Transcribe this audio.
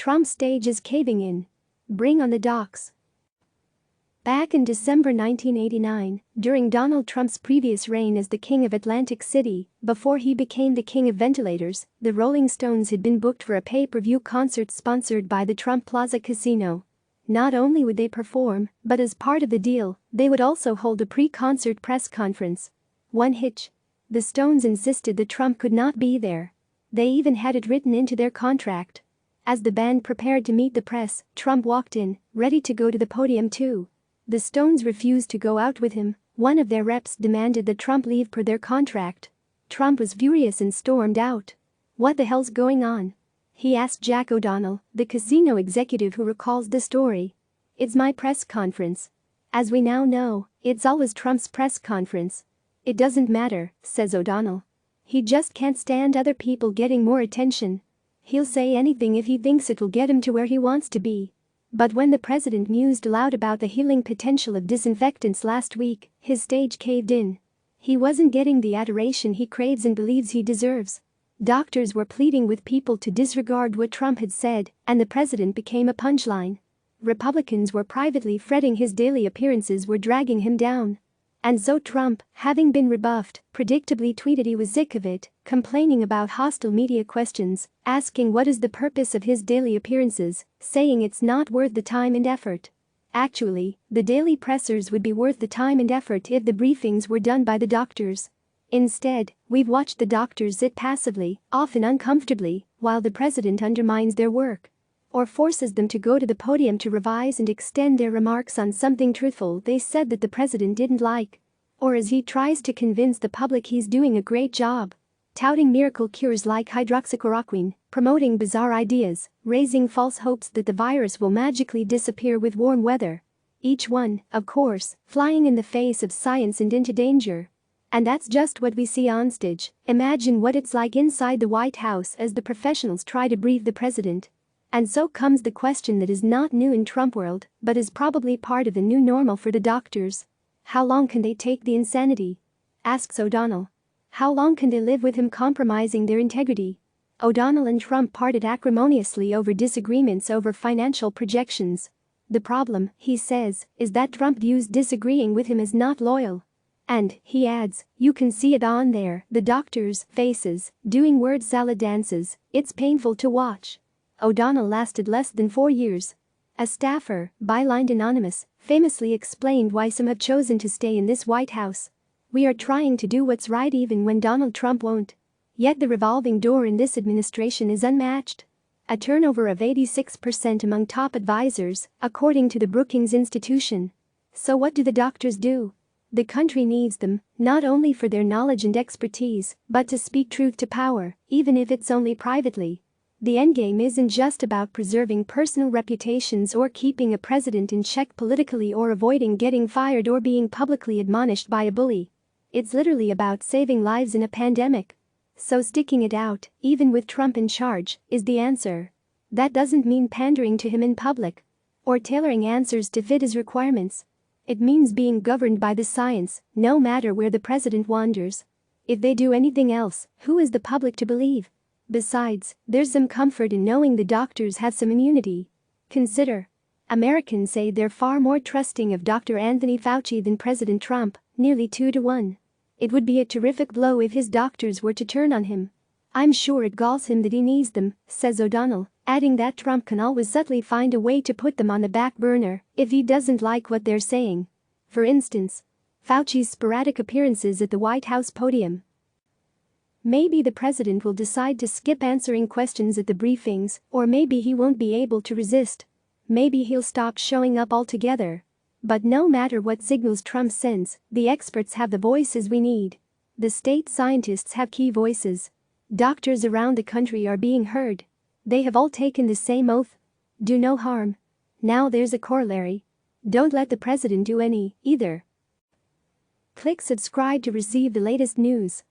Trump stage is caving in. Bring on the docs. Back in December 1989, during Donald Trump's previous reign as the king of Atlantic City, before he became the king of ventilators, the Rolling Stones had been booked for a pay-per-view concert sponsored by the Trump Plaza Casino. Not only would they perform, but as part of the deal, they would also hold a pre-concert press conference. One hitch. The Stones insisted that Trump could not be there. They even had it written into their contract. As the band prepared to meet the press, Trump walked in, ready to go to the podium too. The Stones refused to go out with him. One of their reps demanded that Trump leave per their contract. Trump was furious and stormed out. "What the hell's going on?" he asked Jack O'Donnell, the casino executive who recalls the story. "It's my press conference." As we now know, it's always Trump's press conference. "It doesn't matter," says O'Donnell. "He just can't stand other people getting more attention. He'll say anything if he thinks it'll get him to where he wants to be." But when the president mused aloud about the healing potential of disinfectants last week, his stage caved in. He wasn't getting the adoration he craves and believes he deserves. Doctors were pleading with people to disregard what Trump had said, and the president became a punchline. Republicans were privately fretting his daily appearances were dragging him down. And so Trump, having been rebuffed, predictably tweeted he was sick of it, complaining about hostile media questions, asking what is the purpose of his daily appearances, saying it's not worth the time and effort. Actually, the daily pressers would be worth the time and effort if the briefings were done by the doctors. Instead, we've watched the doctors sit passively, often uncomfortably, while the president undermines their work. Or forces them to go to the podium to revise and extend their remarks on something truthful they said that the president didn't like. Or as he tries to convince the public he's doing a great job. Touting miracle cures like hydroxychloroquine, promoting bizarre ideas, raising false hopes that the virus will magically disappear with warm weather. Each one, of course, flying in the face of science and into danger. And that's just what we see on stage. Imagine what it's like inside the White House as the professionals try to brief the president. And so comes the question that is not new in Trump world, but is probably part of the new normal for the doctors. How long can they take the insanity? Asks O'Donnell. How long can they live with him compromising their integrity? O'Donnell and Trump parted acrimoniously over disagreements over financial projections. The problem, he says, is that Trump views disagreeing with him as not loyal. And, he adds, you can see it on the doctors' faces, doing word salad dances. It's painful to watch. O'Donnell lasted less than 4 years. A staffer, bylined anonymous, famously explained why some have chosen to stay in this White House. "We are trying to do what's right even when Donald Trump won't." Yet the revolving door in this administration is unmatched. A turnover of 86% among top advisors, according to the Brookings Institution. So what do the doctors do? The country needs them, not only for their knowledge and expertise, but to speak truth to power, even if it's only privately. The endgame isn't just about preserving personal reputations or keeping a president in check politically or avoiding getting fired or being publicly admonished by a bully. It's literally about saving lives in a pandemic. So sticking it out, even with Trump in charge, is the answer. That doesn't mean pandering to him in public or tailoring answers to fit his requirements. It means being governed by the science, no matter where the president wanders. If they do anything else, who is the public to believe? Besides, there's some comfort in knowing the doctors have some immunity. Consider. Americans say they're far more trusting of Dr. Anthony Fauci than President Trump, nearly 2 to 1. It would be a terrific blow if his doctors were to turn on him. "I'm sure it galls him that he needs them," says O'Donnell, adding that Trump can always subtly find a way to put them on the back burner if he doesn't like what they're saying. For instance, Fauci's sporadic appearances at the White House podium. Maybe the president will decide to skip answering questions at the briefings, or maybe he won't be able to resist. Maybe he'll stop showing up altogether. But no matter what signals Trump sends, the experts have the voices we need. The state scientists have key voices. Doctors around the country are being heard. They have all taken the same oath. Do no harm. Now there's a corollary. Don't let the president do any, either. Click subscribe to receive the latest news.